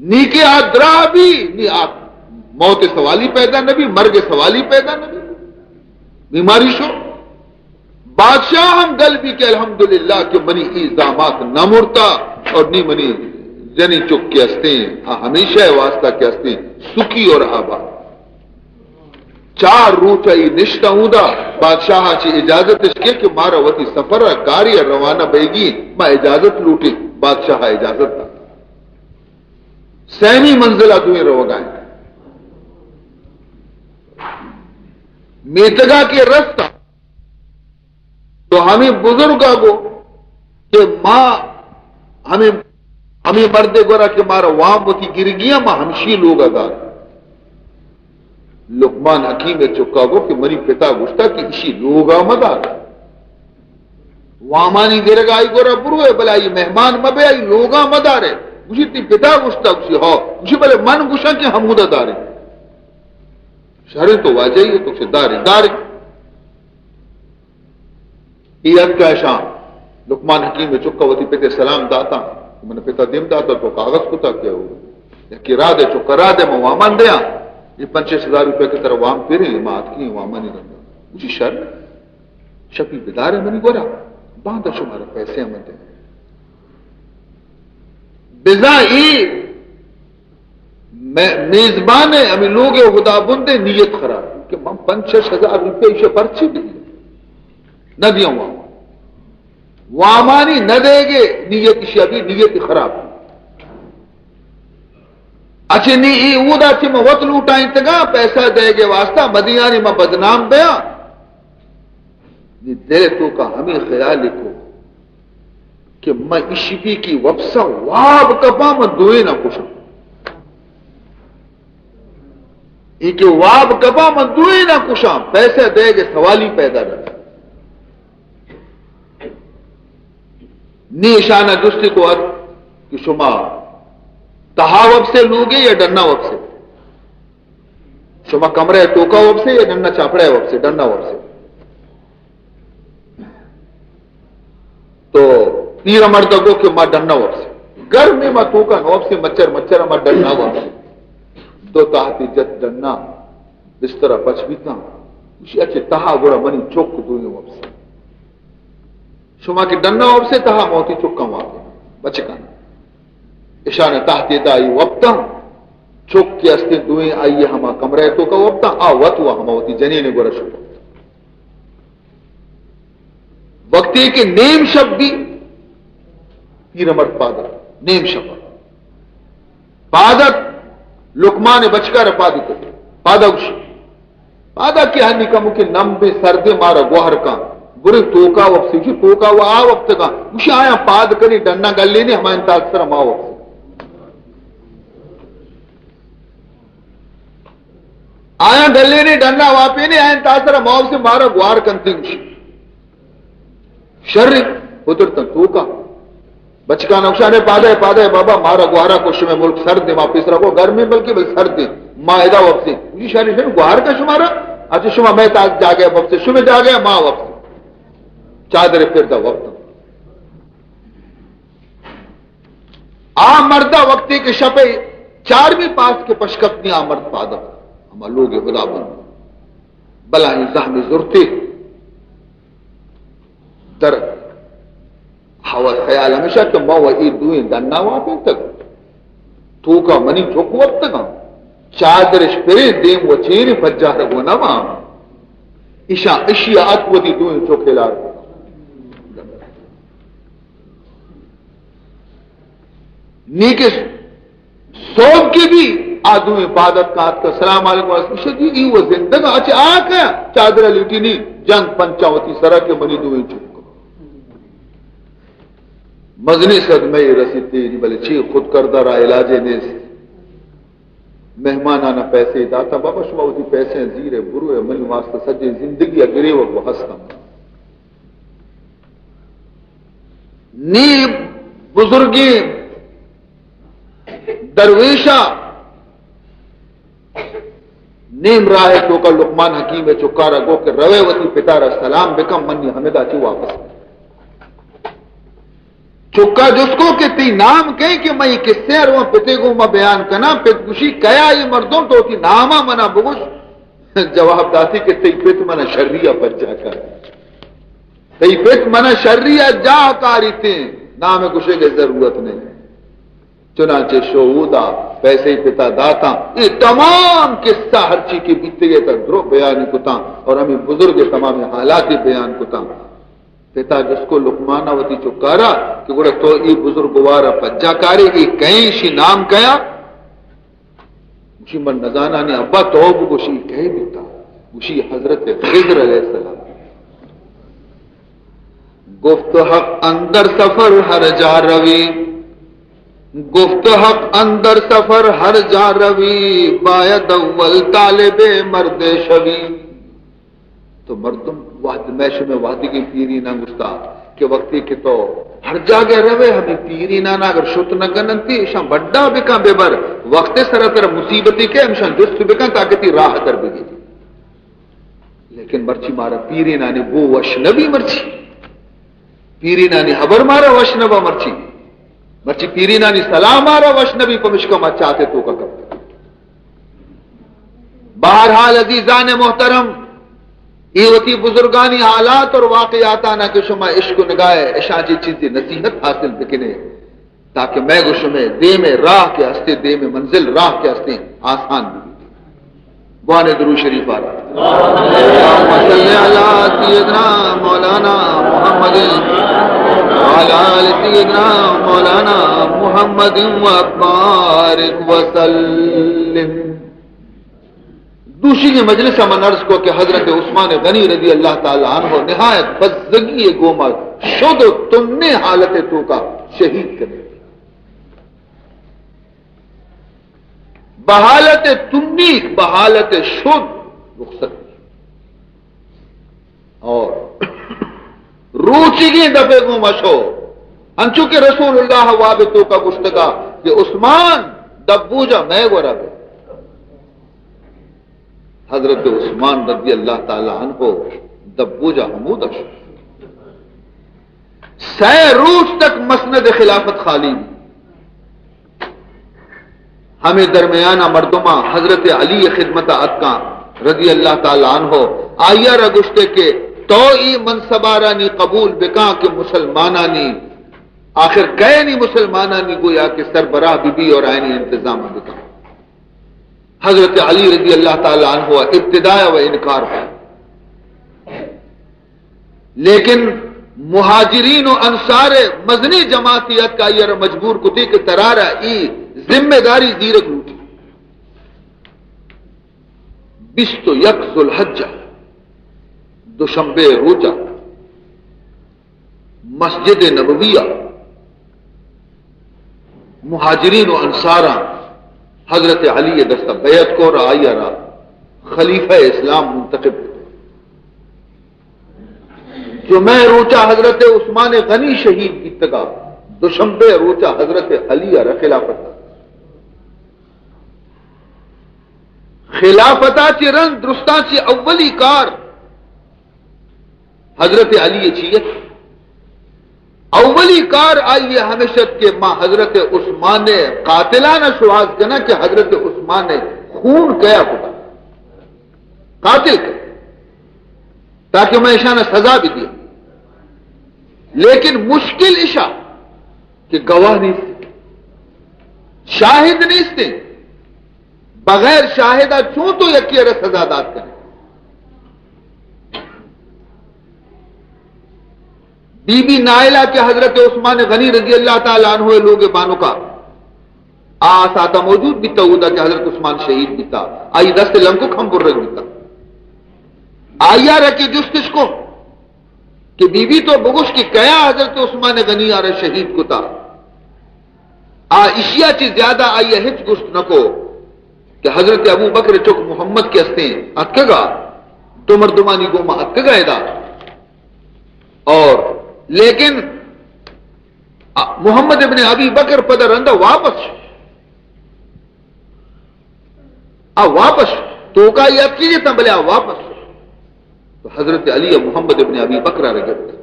نیکے آدرا بھی موت سوالی پیدا نہ بھی مرگ سوالی پیدا نہ بھی بیماری شو بادشاہ ہم گل بھی کہ الحمدللہ کہ منی الزامات نہ مرتا اور نی منی جنی چک کے ہستے ہیں ہمیشہ واسطہ کے ہستے ہیں سکی اور آباد چار روچا ای نشتہ ہودا بادشاہ چی اجازت اس کے کہ مارا وطی سفر کاری روانہ بیگی ما اجازت لوٹی بادشاہ اجازت تھا سہمی منزلہ دوئیں رو گائیں میتگا کے رستہ تو ہمیں بزرگا کو کہ ماں ہمیں مردے گورا کہ مارا وام ہوتی گر گیا ماں ہمشی لوگ ادار لقمان حکیم چکا گو کہ منی پتا گشتا کہ اسی لوگا مدار وامانی دیرگا آئی گورا برو ہے بلا یہ مہمان مبے آئی لوگا مدار ہے مجھے تی پتا گشتا کسی ہو مجھے بلے من گشا کہ حمودہ دارے شہریں تو واجہ ہی ہے تو دارے ایت کا شام لقمان حکیم چکا وتی پتے سلام داتا من پتا دیم داتا تو کاغذ کتا کیا ہو یا کرا دے چکا را دے میں وامان دیا یہ 5,000 روپے کی طرح وام پیرے امات کی وامان نہیں رہا مجھے شپی بدار ہے منی گورا باندھا شمارا پیسے ہمیں دے بزائی میزبان ہے ہمیں لوگ خدا بندے نیت خراب کہ ہم 5,000 روپے اسے پرچی دی نہ دیا وامانی نہ دے گے نیت شبی نیت خراب اچھے نی اودا چھ میں وقت لوٹائیں تگا پیسہ دے گے واسطہ مدیانی میں بدنام بیا دے تو کا ہمیں خیال لکھو کہ میں اشبی کی وپسا واب کپا میں دوئے نہ کچھ کہ واب کپا میں دوئے نہ کشاں پیسے دے گے سوالی پیدا رہتا نیشانہ جستی کو ارد کہ شما تہا وب سے لوگے یا ڈننا وب سے شما کمرے ٹوکا وب سے یا ڈننا چاپڑے وب سے ڈننا وب سے تو تیر مرد کو کہ ماں ڈننا وب سے گھر میں ماں ٹوکا نوب سے مچھر ماں ڈننا وب سے دو تاہتی جت ڈننا بسترہ بچ بیتا اسی اچھے تہا گوڑا منی چوک دوئے وب سے شما کی ڈننا وب سے تہا موتی چکا واقع بچکانا اشان تحتی دائی وقتا چک کے استے دوئیں آئیے ہما کمرے تو کا وقتا آوت ہوا ہما ہوتی جنین گورا شکر وقتی کہ نیم شب بھی تیر مرد پادت نیم شب پادت لقمان بچکا رپادی کرتے پادا کی ہنی کا مکہ نم بے سردے مارا گوہر کا برے توکا وقت سے توکا وہ آ وقت کا مجھے آیا پاد کری ڈننا گل لینے ہمارے انتاز سر ہم آ وقت آیا گلے نے ڈننا واپے نے آئین تاثر ماؤ سے مارا گوار کنتنگ شر اترتا تو کا بچکا نقشہ نے پادہ بابا مارا گوارا کو شمع ملک سرد دے واپس رکھو گھر میں بلکہ بل سرد دے ماہدہ وقت سے مجھے شہری شہر گوار کا شمارا اچھا شمع میں تاز جا گیا وقت سے شمع جا گیا ماں وقت چادر پھر دا وقت آ مردہ وقتی کے شپے چارویں پاس کے پشکپنی آ مرد پادہ ہم لوگ خدا بند بلا زحم ضرورتے در خیال ہمیشہ کہ مو ای دوئیں دننا واپیں تک تو کا منی چوک وقت گا چادرش پرے دیم و چین فجا رگو نما ایشا اشیا اتوتی دوئیں چوکے لار نیکے سوب کی بھی آدھو عبادت کا السلام علیکم اشدی وہ زندگا اچھا آکا چادر لیٹی نہیں جنگ پنچاوتی سرہ کے منی دوئیں چوک مزنی صدمے رسی تیری بلے چی خود کردہ را علاج نیز مہمانانہ پیسے داتا بابا شما ہوتی پیسے زیر برو مل واسطہ سجے زندگی اگرے وقت ہستا نی بزرگی درویشہ نیم راہ تو کا لقمان حکیم چکارا گو کہ روے وتی پتارا سلام بکم منی حمدہ چی واپس چکا جس کو کہ تی نام کہیں کہ میں کس سے ارواں پتے کو میں بیان کنا پت گوشی کیا یہ مردوں تو تی نامہ منا بگوش جواب داتی کہ تی پت منا شریعہ بچا کر تی پت منا شریعہ جا کاری تھی نام گوشے کے ضرورت نہیں چنانچہ شہودہ پیسے پتا داتا یہ تمام قصہ ہر چیز کی بیتے گئے تک درو بیانی کتا اور ہمیں بزرگ تمام حالات بیان کتا پتا جس کو لقمانہ وتی چکارا کہ گوڑا تو ای بزرگوارا پجا کاری ای کہیں شی نام کیا مشی من نزانا نے ابا توب گوشی کہے بیتا مشی حضرت خضر علیہ السلام گفت حق اندر سفر ہر جا روی گفت حق اندر سفر ہر جا روی باید اول طالب مرد شوی تو مردم وحد میش میں وحدی کی پیری نہ گستا کہ وقتی کہ تو ہر جاگے روے ہمیں پیری نہ اگر شت نہ گننتی شاں بڑا بکا بے بر وقت سرا تر مصیبتی کے ہم شاں جست بکا تاکہ تی راہ در بگی لیکن مرچی مارا پیری نانی بو وشنبی مرچی پیری نانی حبر مارا وشنبا مرچی مرچی پیری نانی سلام مارا وشنبی پمشکا ما چاہتے تو کا کرتے بہرحال عزیزان محترم یہ ہوتی بزرگانی حالات اور واقعات آنا کہ شما عشق و نگاہ اشاجی چیزیں نصیحت حاصل بکنے تاکہ میں گو شما دے میں راہ کے ہستے دے میں منزل راہ کے ہستے آسان بھی بوانے درو شریف آ رہا اللہم صلی علی سیدنا مولانا محمد وعلی آل سیدنا مولانا محمد وبارک وسلم دوسری کی مجلس من عرض کو کہ حضرت عثمان غنی رضی اللہ تعالی عنہ نہایت بزدگی گوما شد و تننے حالت تو کا شہید کرے بحالت تنی بحالت شد رخصت اور روچی کی دبے گوما شو انچو کہ رسول اللہ وابتو کا گشتگا کہ عثمان دبو جا میں گورا بے حضرت عثمان رضی اللہ تعالی عنہ دبوجہ حمود سہ روز تک مسند خلافت خالی ہمیں درمیانہ مردمہ حضرت علی خدمت اتکا رضی اللہ تعالی عنہ آیا رگشتے کے تو ای منصبارانی قبول بکا کہ مسلمانانی آخر گئے نہیں مسلمانانی گویا کہ سربراہ بی بی اور آئینی انتظام بکا حضرت علی رضی اللہ تعالی عنہ ابتداء و انکار ہے لیکن مہاجرین و انصار مزنی جماعتیت کا یہ مجبور کتی کہ ترارہ ای ذمہ داری زیرک لوٹی 21 ذوالحجہ دوشنبے روزہ مسجد نبویہ مہاجرین و انصارہ حضرت علی دستہ بیعت کو رعایا را خلیفہ اسلام منتخب جو میں روچا حضرت عثمان غنی شہید کی تگا دوشنبے روچا حضرت علی را خلافتا چی رن درستا چی اولی کار حضرت علی چیت اولی کار آئیے ہمیشت کے ماں حضرت عثمان نے قاتلانہ شواز کنا کہ حضرت عثمان نے خون کیا خدا قاتل کر تاکہ میں اشانہ سزا بھی دیا لیکن مشکل اشا کہ گواہ نیست شاہد نیست بغیر شاہدہ چوں تو یکی ارے سزا داد کریں بی بی نائلہ کے حضرت عثمان غنی رضی اللہ تعالیٰ عنہ لوگ بانو کا آساتا موجود بھی تاودا کہ حضرت عثمان شہید بھی تھا آئی دست لنکو کھم پر رکھ بھی تھا آیا رکھے جستش کو کہ بی بی تو بگوش کی کیا حضرت عثمان غنی آرہ شہید کو تھا اشیاء چیز زیادہ آئی ہچ گشت نکو کہ حضرت ابو بکر چک محمد کے ہستے اتکگا تو مردمانی گوما اتکگا ادا اور لیکن محمد ابن ابی بکر پدر اندہ واپس تو کا یاد کیجئے تھا بلے واپس تو حضرت علی محمد ابن ابی بکر رگت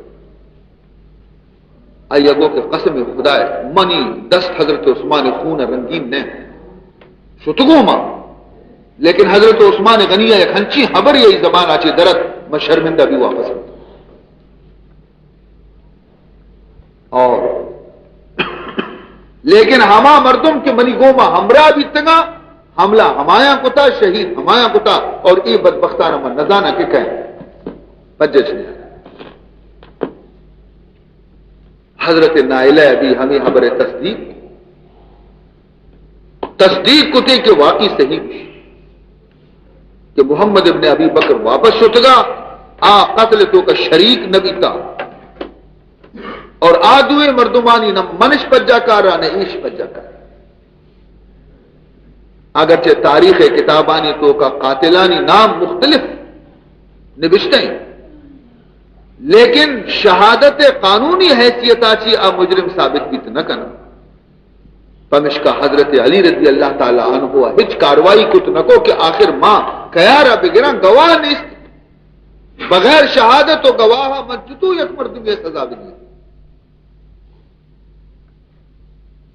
آئی اگو کہ قسم خدا ہے منی دست حضرت عثمان خون رنگین نے شتگو ماں لیکن حضرت عثمان غنی ایک ہنچی خبر یہی زبان آچے درد میں شرمندہ بھی واپس ہوتا اور لیکن ہما مردم کے منی گوما ہمراہ بھی تنگا حملہ ہمایا کتا شہید ہمایا کتا اور ای بدبختانہ من نزانہ کے کہیں پجج نہیں حضرت نائلہ ابھی ہمیں خبر تصدیق کو تھے کہ واقعی صحیح کہ محمد ابن ابی بکر واپس شتگا قتل تو کا شریک نبی تھا اور آدوے مردمانی نہ منش پجا کارا نہ ایش پجا کارا اگرچہ تاریخ کتابانی تو کا قاتلانی نام مختلف نبشتے ہیں لیکن شہادت قانونی حیثیت آچی مجرم ثابت بھی نہ کرنا پمش کا حضرت علی رضی اللہ تعالی عنہ ہچ کاروائی کت نکو کہ آخر ماں کیارا بگرا گواہ نیست بغیر شہادت و گواہ مجتو یک مردم یہ سزا بھی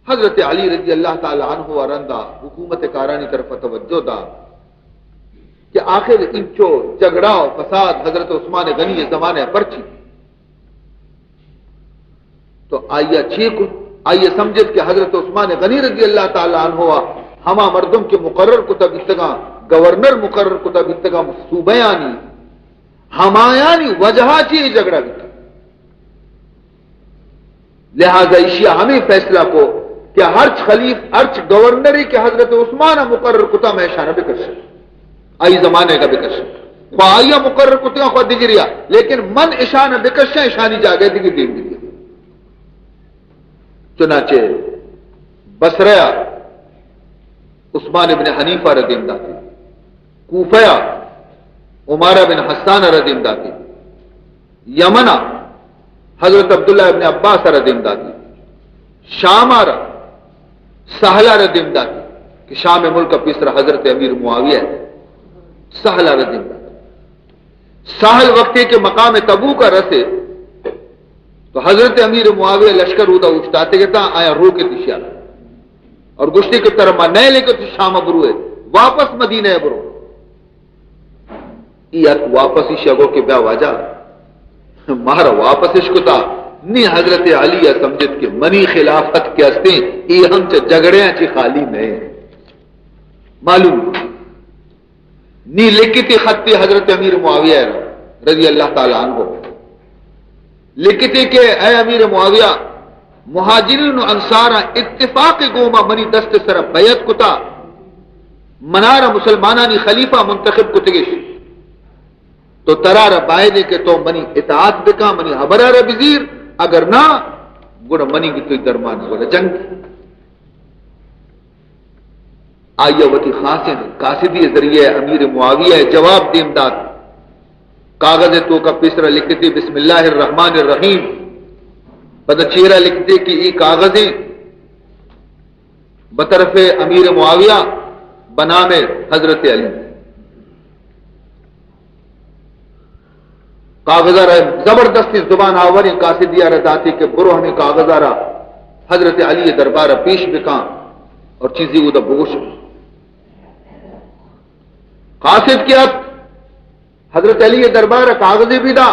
حضرت علی رضی اللہ تعالی عنہ ورندہ حکومت کارانی طرف توجہ دا کہ آخر انچو جگڑا و فساد حضرت عثمان غنی زمانے پرچی تو آئیے سمجھت کہ حضرت عثمان غنی رضی اللہ تعالی عنہ ہما مردم کے مقرر کتب اتگا گورنر مقرر کتب اتگا صوبیانی ہمایانی وجہ چی جگڑا بھی لہذا اشیاء ہمیں فیصلہ کو کہ ہرچ خلیف ہرچ گورنری کے حضرت عثمان مقرر کتا میں شانہ بکر سکتا آئی زمانے کا بکر سکتا خواہ آئیہ مقرر کتا خواہ دگریا لیکن من اشانہ بکر سکتا اشانی جاگے دگر دین دیا چنانچہ بصرہ عثمان بن حنیفہ رضی اللہ تھی کوفہ عمارہ بن حسان رضی اللہ تھی یمنہ حضرت عبداللہ ابن عباس رضی اللہ تھی شام سہلہ رضی اللہ تھی کہ شام ملک پیسرا حضرت امیر معاویہ ہے سہلہ رضی اللہ سہل وقتے کے مقام تبو کا رسے تو حضرت امیر معاویہ لشکر ہوتا اچھتاتے گتا آیا رو کے تشیار اور گشتے کی طرح ماں نئے لے کر شام برو ہے واپس مدینہ برو یہ واپس ہی شگو کے بیا واجہ مہارا واپس اشکتا نی حضرت علی سمجھت کہ منی خلافت کے ہستے یہ ہم چا جگڑے ہیں چی خالی میں معلوم نی لکھتی خطی حضرت امیر معاویہ رضی اللہ تعالی عنہ لکھتے کہ اے امیر معاویہ مہاجرین و انصار اتفاق گوما منی دست سر بیعت کتا منارا مسلمانانی خلیفہ منتخب کتگش تو ترار بائدے کے تو منی اطاعت بکا منی حبرار بزیر اگر نہ گوڑا منی کی تو درمان گوڑا جنگ آئیہ وطی خاصن قاصدی ذریعہ امیر معاویہ جواب دیم داد کاغذ تو کا پیسرا لکھتے بسم اللہ الرحمن الرحیم بدا چیرہ لکھتے کہ یہ کاغذیں بطرف امیر معاویہ بنام حضرت علی کاغذارہ زبردستی زبان آوری قاصدیہ رداتی کہ برو ہمیں کاغذارہ حضرت علی دربارہ پیش بکاں اور چیزی وہ دا بوش قاصد کیا حضرت علی دربارہ کاغذی بھی دا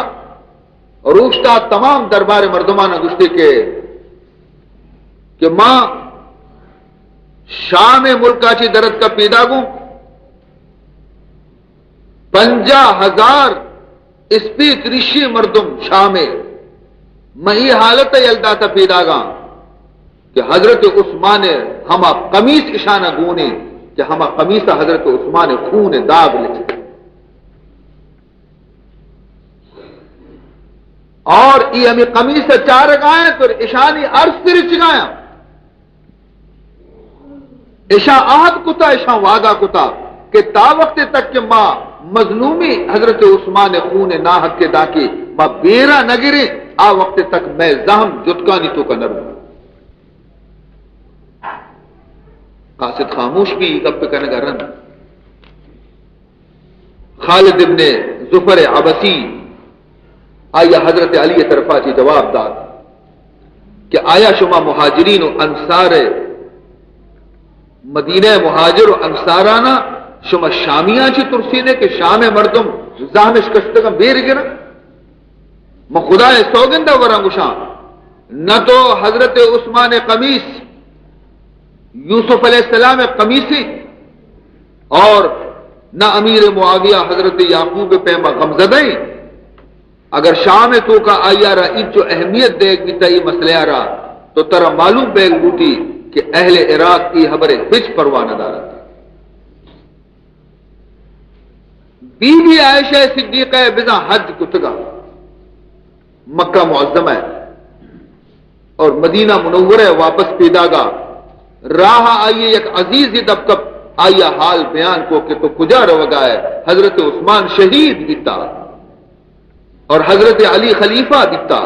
اور اوشتا تمام دربار مردمانہ گشتے کے کہ ماں شام ملکا چی درد کا پیدا گوں 50,000 اسپیت رشی مردم شام مئی حالت یلدا تا پیدا گا کہ حضرت عثمان ہما قمیص اشانہ گونے کہ ہما قمیص حضرت عثمان خون داغ لکھے اور یہ ہمیں قمیص چار گائیں تو اشانی عرض سے چگایا اشا آہد کتا اشا وعدہ کتا کہ تا وقت تک کہ ماں مظلومی حضرت عثمان خون ناحق کے داکی ماں بیرا نگرے آ وقت تک میں زہم جتکانی تو کا نرم قاصد خاموش بھی گپ کرنے کا رن خالد ابن ظفر عبسی آیا حضرت علی طرفا چی جواب داد کہ آیا شما مہاجرین و انصار مدینہ مہاجر و انصارانا شما شامیاں چی ترسینے کہ شام مردم زہمش کشتگم بیر گرا میں خدا سوگندہ ورنگشاں نہ تو حضرت عثمان قمیص یوسف علیہ السلام قمیصی اور نہ امیر معاویہ حضرت یعقوب پیما غمزدیں اگر شام تو کا آیا رہا ان جو اہمیت دے گی تا یہ مسئلہ رہا تو ترہ معلوم بیگ بوٹی کہ اہل عراق کی حبر بچ پروانہ دارا تھا بی بی عائشہ صدیقہ بزا حج کتگا مکہ معظمہ ہے اور مدینہ منورہ واپس پیدا گا راہ آئیے ایک عزیز دبکب آیا حال بیان کو کہ تو کجا روگا ہے حضرت عثمان شہید دیتا اور حضرت علی خلیفہ دیتا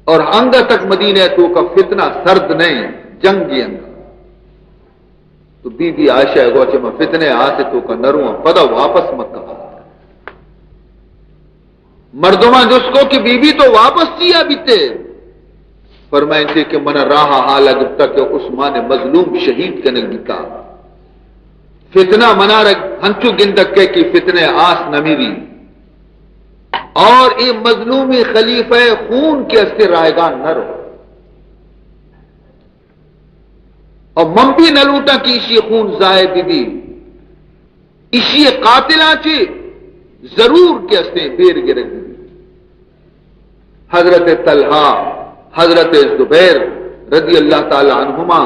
اور انگا تک مدینہ تو کا فتنہ سرد نہیں جنگی انگا تو بی بی عائشہ گوچے میں فتنے آسے تو کا نروں پدا واپس مکہ مردمان جس کو کہ بی بی تو واپس کیا بیتے فرمائیں تھے کہ منا راہ حال جب تک کہ عثمان مظلوم شہید کرنے گیتا فتنہ منا رکھ ہنچو گندک کے کی فتنے آس نمیری اور یہ مظلومی خلیفہ خون کے استے رائگان نہ رہو اور من بھی نہ لوٹا کہ اسی خون ضائع بھی اسی قاتلہ چی ضرور کے استے بیر گرگ حضرت طلحہ حضرت زبیر رضی اللہ تعالی عنہما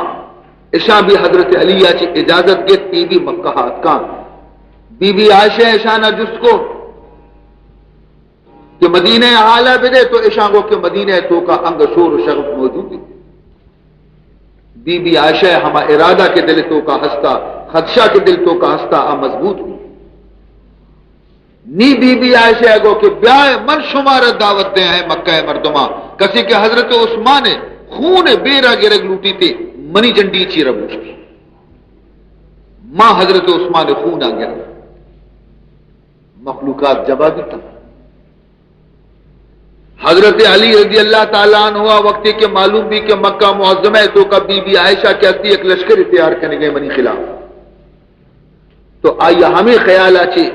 اشا بھی حضرت علیہ چی اجازت کے تی بھی مکہ کان بی بی عائشہ اشانہ جس کو کہ مدینہ اعلیٰ بدے تو اشاں کو کہ مدینہ تو کا انگ شور و شغف موجود ہے بی بی عائشہ ہما ارادہ کے دل تو کا ہستا خدشہ کے دل تو کا ہستا مضبوط ہوئی نی بی بی عائشہ گو کہ بیائے من شمار دعوت دے ہیں مکہ مردمہ کسی کہ حضرت عثمان خون بیرا گرگ لوٹی تھی منی جنڈی چی رب ماں حضرت عثمان خون آ گیا مخلوقات جوابی تھا حضرت علی رضی اللہ تعالیٰ عنہ ہوا وقتی کے معلوم بھی کہ مکہ معظمہ تو کا بی بی عائشہ کے اسی ایک لشکر تیار کرنے گئے منی خلاف تو آئیے ہمیں خیال آچے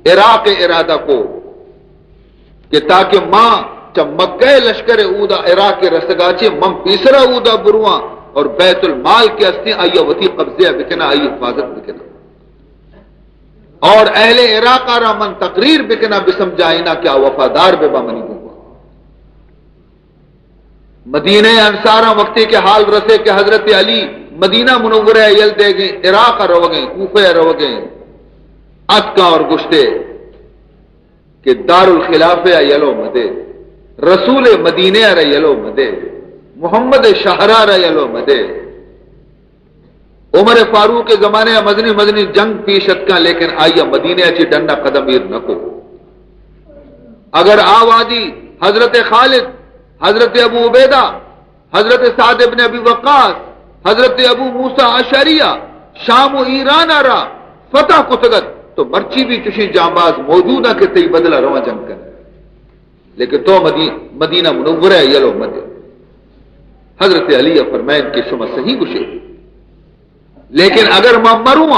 عراق ارادہ کو کہ تاکہ ماں جب مکہ لشکر اودا عراق رسگاچے مم پیسرا اودا بروان اور بیت المال کے استے آئیے وطی قبضے بکنا آئیے حفاظت بکنا اور اہل عراق آرہ من تقریر بکنا بسم جائنا کیا وفادار بے بامنی ہوگا مدینہ انصارہ وقتی کے حال رسے کہ حضرت علی مدینہ منورہ یل دے گئے عراق رو گئے کوفہ رو گئے اتکا اور گشتے کہ دار الخلافہ یلو مدے رسول مدینہ رہ یلو مدے محمد شہرہ رہ یلو مدے عمر فاروق کے زمانے مدنی جنگ پیشت کا لیکن آئیہ مدینہ چی ڈنڈا قدم ایر نکو اگر آوادی حضرت خالد حضرت ابو عبیدہ حضرت سعد ابن ابی وقاص حضرت ابو موسیٰ اشعریہ شام و ایران آرہ فتح کتگت تو مرچی بھی چشی جانباز موجود ہے کہ تی بدلہ رواں جنگ کر لیکن تو مدینہ منورہ یلو مدے حضرت علی فرمائن کہ شما صحیح گشے لیکن اگر میں مروں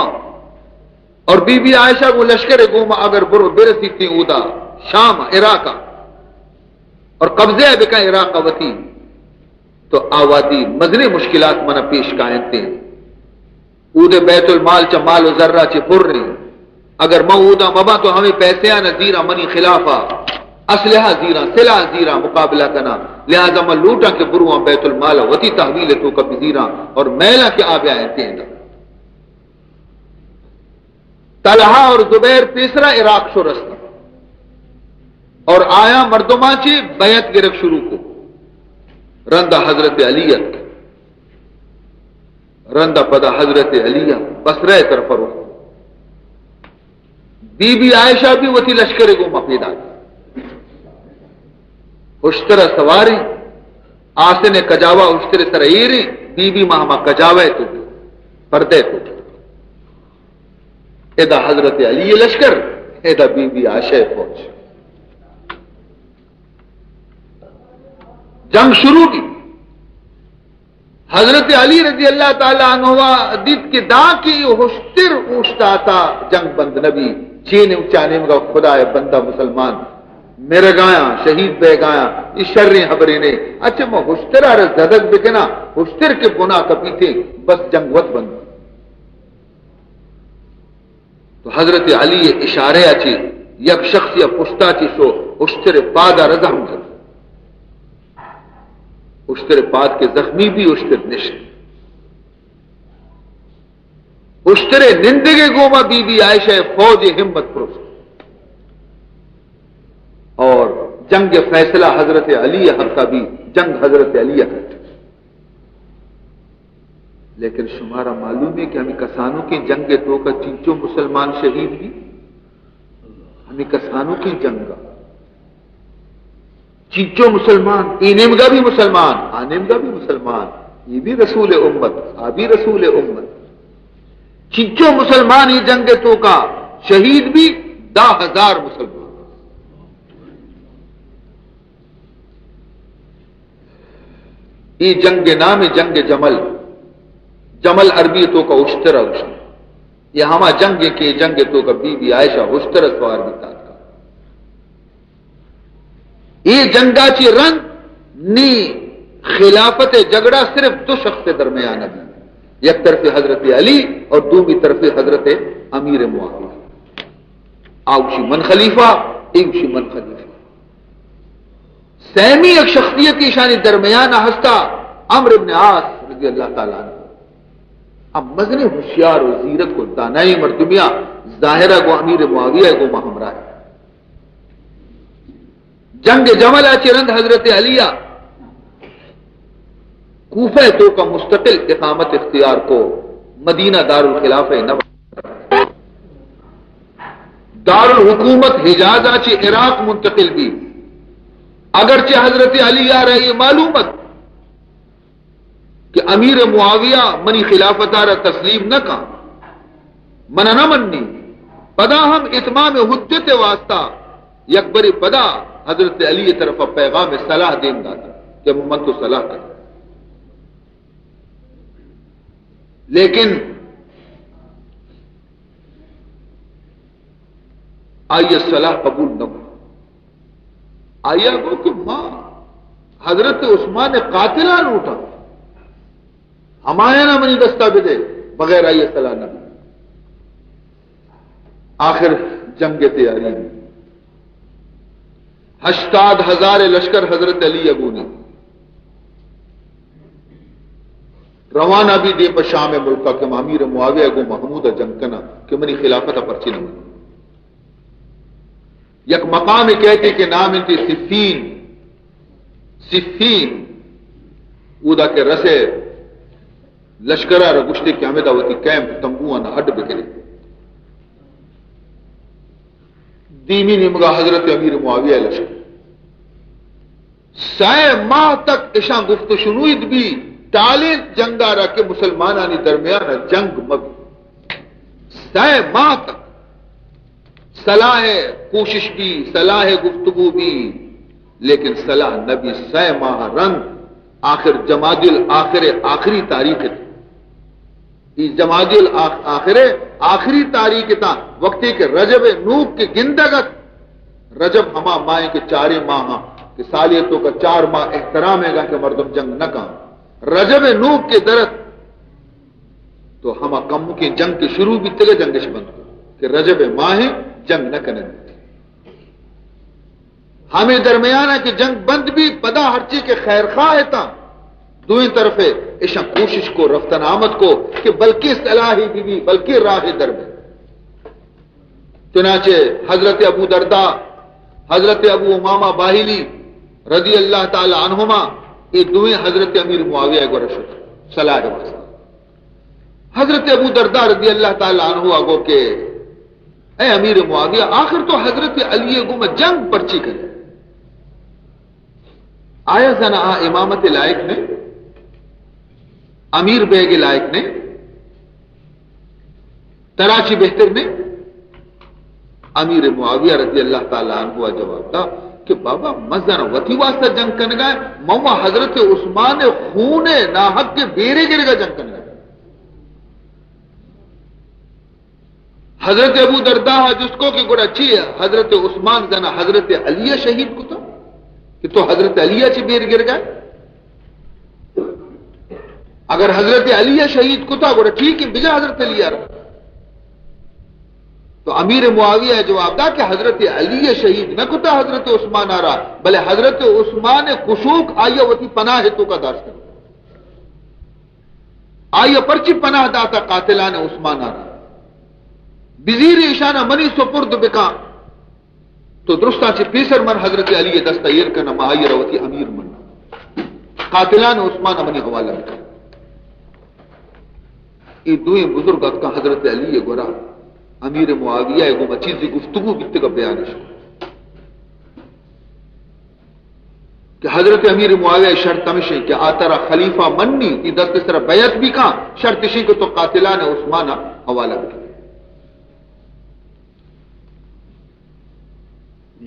اور بی بی عائشہ کو لشکر گوما اگر برو برسی تھی اودا شام عراق اور قبضے بکا عراق وطی تو آوادی مزنی مشکلات منا پیش کائیں تھے اود بیت المال چا مال و ذرہ چے پر رہی اگر مودا مبا تو ہمیں پیسے آنا زیرہ منی خلافہ اسلحہ زیرہ سلاح زیرہ مقابلہ کرنا لہذا میں لوٹا کے بروان بیت المال وتی تحویل تو کبھی زیرہ اور میلہ کے آبے آئے تھے طلحہ اور زبیر تیسرا عراق شو رستہ اور آیا مردما چی بیعت گرک شروع کو رندہ حضرت علیت رندہ پدا حضرت علیہ بصرہ طرف رو بی بی عائشہ بھی وتی لشکر کو مفیدہ اشترہ سواری آسن کجاوا اشتر سرائیری بی بی مہما کجاوے تو پردے تو ادا حضرت علی لشکر ادا بی بی عائشہ فوج جنگ شروع کی حضرت علی رضی اللہ تعالی عنہ دید کے دا کی ہوشتر اوشتا تھا جنگ بند نبی چین اچانے میں خدا ہے بندہ مسلمان میرے گایا شہید بے گایا اس شرری خبریں نے اچھا میں ہوشتر آرہ زدک بکنا ہوشتر کے گناہ کپی تھے بس جنگ وقت بند تو حضرت علی اشارے اچھی یک شخص یا پشتا چی سو ہوشتر پادا رضا ہمزر اشتر پاد کے زخمی بھی اشتر نشت اشتر نندگے گوما بی بی عائشہ فوج ہمت پروس اور جنگ فیصلہ حضرت علی حق کا بھی جنگ حضرت علی حق لیکن شمارا معلوم ہے کہ ہمیں کسانوں کی جنگ تو کا چینچو مسلمان شہید بھی ہمیں کسانوں کی جنگ کا چیچو مسلمان اینم کا بھی مسلمان آنم کا بھی مسلمان یہ بھی رسول امت آبی رسول امت چیچو مسلمان یہ جنگ تو کا شہید بھی 10,000 مسلمان یہ جنگ نام جنگ جمل جمل عربی تو کا اشترا اشتر یہ ہما جنگ کے جنگ تو کا بی بی عائشہ اشتر سوار بھی تھا یہ جنگا چی رنگ نی خلافت جگڑا صرف 2 شخص کے درمیان ابھی یک طرف حضرت علی اور دوسری طرف حضرت امیر معاویہ آوشی من خلیفہ ایوشی من خلیفہ سیمی ایک شخصیت کی شانی درمیان ہستا عمرو بن عاص رضی اللہ تعالیٰ عنہ اب مزن ہوشیار و زیرت کو دانائی مردمیہ ظاہرہ کو امیر معاویہ کو ہمراہ ہے جنگ جمل چرند حضرت علیہ کوفہ تو کا مستقل اقامت اختیار کو مدینہ دارالخلافہ نو دارالحکومت حجاز آچی عراق منتقل بھی اگرچہ حضرت علی آ رہی معلومت کہ امیر معاویہ منی خلافت آ رہا تسلیم نہ کا منع نہ مننی پدا ہم اتمام حجت واسطہ یکبر پدا حضرت علی طرف پیغام صلاح دیں گا کہ من تو صلاح کر لیکن آئیے صلاح قبول نہ ہو آئیے کو کہ ماں حضرت عثمان نے قاتلان اٹھا ہمارے نہ منی دستہ بھی دے بغیر آئیے صلاح نہ آخر جنگ تیاری میں 80,000 لشکر حضرت علی ابونی روانہ بھی دے پشام ملکہ کہ امیر معاویہ کو محمود جنگ کنا کہ منی خلافت پرچی نہ منی یک مقام کہتے کہ نام انتی صفین اودا کے رسے لشکرہ رگشتے قیامت ہوتی کیمپ تمبوان ہڈ بکرے دیمی نمگا حضرت امیر معاویہ لشکر سائے ماہ تک اشان گفت شنوید بھی ٹالیں جنگا رہا کہ مسلمانانی درمیان جنگ مب سائے ماہ تک صلاح کوشش بھی صلاح گفتگو بھی لیکن صلاح نبی سائے ماہ رنگ آخر جمادی الآخر آخری تاریخ تھی یہ جمادی الآخر آخری تاریخ تھا وقتی کے رجب نوب کے گندگت رجب ہما مائیں کے 4 ماہ کہ سالیتوں کا 4 ماہ احترام ہے گا کہ مردم جنگ نہ کام رجب نوک کے درد تو ہم کم کی جنگ کی شروع بھی تگے جنگش بند کہ رجب ماہ جنگ نہ کرنے ہمیں درمیان ہے کہ جنگ بند بھی پدا ہر چیز کے خیر خواہ ہے تا دوئیں طرف ایشا کوشش کو رفتن آمد کو کہ بلکہ صلاحی بھی بلکہ راہ در میں چنانچہ حضرت ابو درداء حضرت ابو امامہ باہلی رضی اللہ تعالی عنہما یہ دوئیں حضرت امیر معاویہ کو رشد صلاح واسطہ حضرت ابو درداء رضی اللہ تعالی عنہ آگو کہ اے امیر معاویہ آخر تو حضرت علی کو میں جنگ پرچی کرے آیا زنا امامت لائق نے امیر بیگ لائق نے تراچی بہتر نے امیر معاویہ رضی اللہ تعالی عنہ جواب دا کہ بابا مزن وتی واسطہ جنگ کرنے گا موا حضرت عثمان خون ناحق کے بیرے گرے گا جنگ کرنے گا حضرت ابو درداء جس کو کہ گڑ اچھی ہے حضرت عثمان زنا حضرت علی شہید کو تھا کہ تو حضرت علی چی بیر گر گئے اگر حضرت علی شہید کو تھا گڑا ٹھیک ہے بجا حضرت علی رہا تو امیر معاویہ جواب دا کہ حضرت علی شہید نہ کتا حضرت عثمان آ رہا بلے حضرت عثمان خشوق آئیے وتی پناہ تو کا داشت آئیے پرچی پناہ داتا قاتلان عثمان آ رہا بزیر اشانہ منی سپرد بکا تو درستہ چی پیسر من حضرت علی دستائر کا نما آئیے روتی امیر من قاتلان عثمان منی حوالہ بکا یہ دوئیں بزرگ کا حضرت علی گورا امیر معاویہ کو چیزی گفتگو بیتے کا بیان ہے کہ حضرت امیر معاویہ شرط تمشے کہ آترا خلیفہ منی کی دست سر بیعت بھی کہاں شرط شی کو تو قاتلان عثمان حوالہ بھی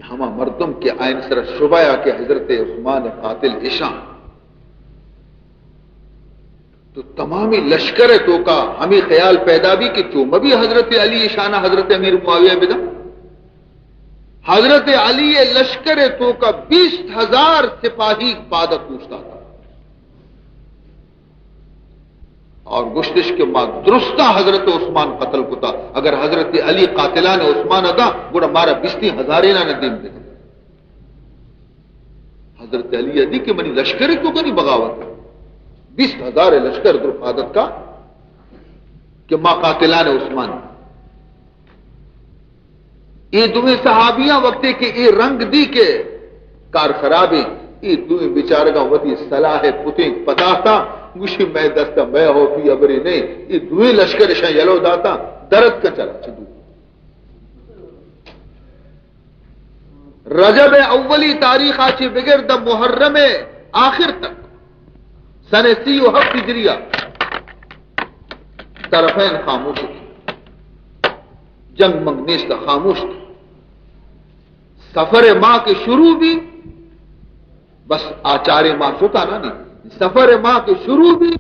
ہما مردم کے آئین سر شبایا کہ حضرت عثمان قاتل عشاء تو تمامی لشکر تو کا ہمیں خیال پیدا بھی کہ کیوں مبھی حضرت علی شانہ حضرت امیر معاویہ بدا حضرت علی لشکر تو کا 20,000 سپاہی پادت پوچھتا تھا اور گشتش کے بعد درستہ حضرت عثمان قتل کو تھا اگر حضرت علی قاتلان عثمان ادا گوڑا مارا 20,000 نے دین دے حضرت علی ادی کہ منی لشکر تو کا نہیں بغاوت 20,000 لشکر در عادت کا کہ ماں قاتلان عثمان یہ دویں صحابیاں وقتے کہ یہ رنگ دی کے کار خرابی یہ دویں بیچارے کا وقتی صلاح پتیں پتا تھا مجھے میں دستا میں ہو بھی ابری نہیں یہ دویں لشکر شاہ یلو داتا درد کا چلا چدو رجب اولی تاریخ آچی بغیر دا محرم آخر تک سن 37 ہجریہ طرفین خاموش تھی جنگ منگنیش کا خاموش تھی سفر ماہ کے شروع بھی بس آچارے ماہ چھوٹا نا نہیں سفر ماہ کے شروع بھی